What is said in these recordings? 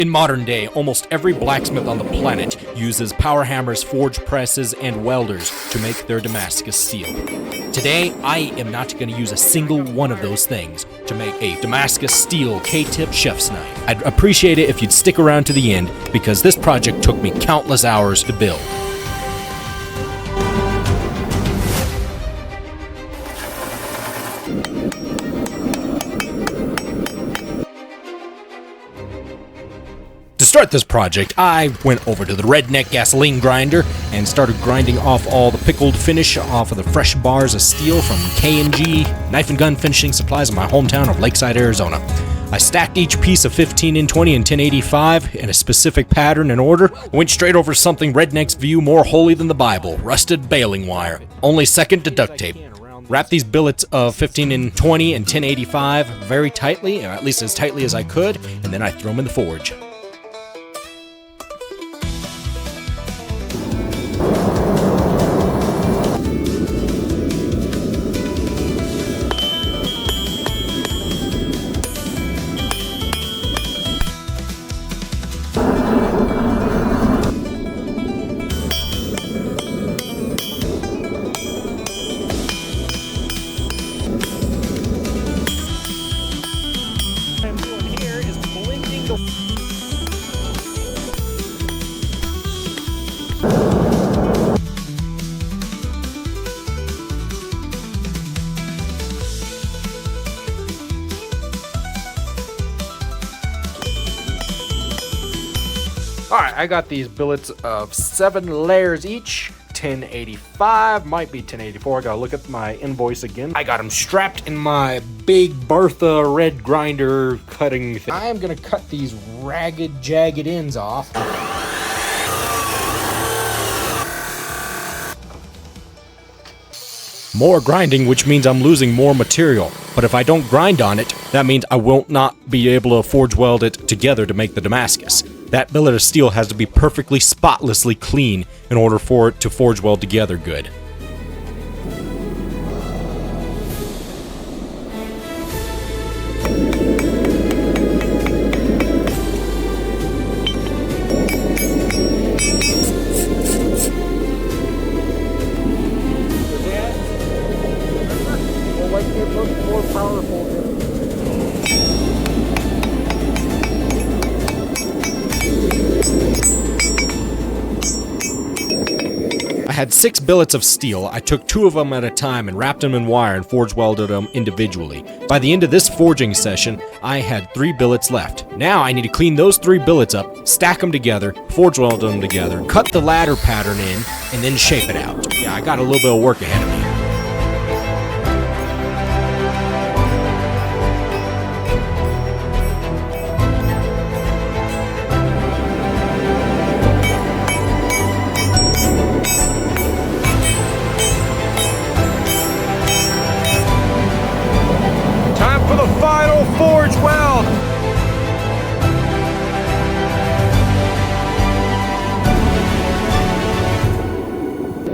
In modern day, almost every blacksmith on the planet uses power hammers, forge presses, and welders to make their Damascus steel. Today, I am not going to use a single one of those things to make a Damascus steel K-tip chef's knife. I'd appreciate it if you'd stick around to the end, because this project took me countless hours to build. To start this project, I went over to the redneck gasoline grinder and started grinding off all the pickled finish off of the fresh bars of steel from K&G Knife and Gun Finishing Supplies in my hometown of Lakeside, Arizona. I stacked each piece of 15 in 20 and 1085 in a specific pattern and order. Went straight over something rednecks view more holy than the Bible, rusted baling wire, only second to duct tape. Wrap these billets of 15 in 20 and 1085 very tightly, or at least as tightly as I could, and then I throw them in the forge. Alright, I got these billets of 7 layers each, 1085, might be 1084, I gotta look at my invoice again. I got them strapped in my big Bertha red grinder cutting thing. I am gonna cut these ragged, jagged ends off. More grinding, which means I'm losing more material. But if I don't grind on it, that means I will not be able to forge weld it together to make the Damascus. That billet of steel has to be perfectly spotlessly clean in order for it to forge weld together good. More powerful. I had 6 billets of steel. I took 2 of them at a time and wrapped them in wire and forge welded them individually. By the end of this forging session, I had 3 billets left. Now I need to clean those 3 billets up, stack them together, forge weld them together, cut the ladder pattern in, and then shape it out. Yeah, I got a little bit of work ahead of me. Final forge weld!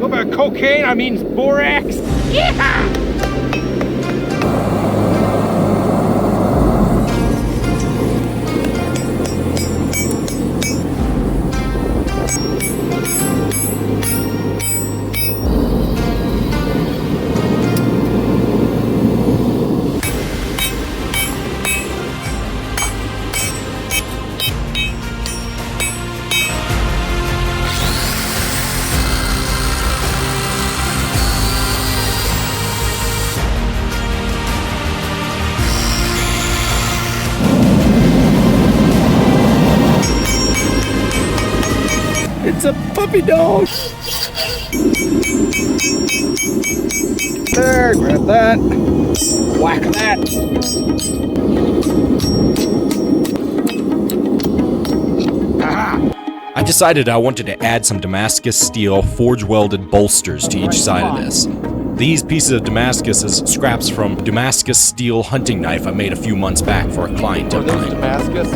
What about cocaine? I mean borax? Yeah! It's a puppy dog. There, grab that. Whack that. Aha! I decided I wanted to add some Damascus steel forge welded bolsters to each side of this. These pieces of Damascus is scraps from Damascus steel hunting knife I made a few months back for a client of mine. Damascus?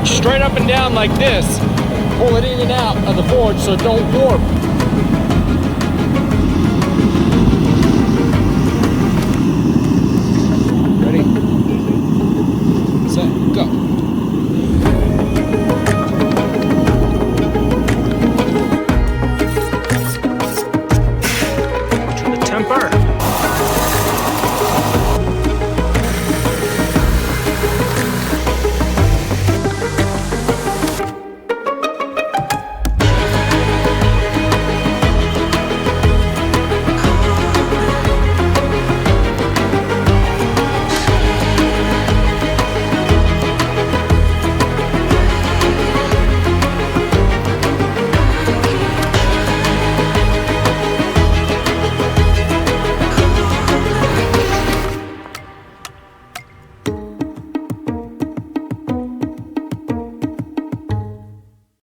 it straight up and down like this. Pull it in and out of the forge so it don't warp. Ready? Set, go. Watch the temper.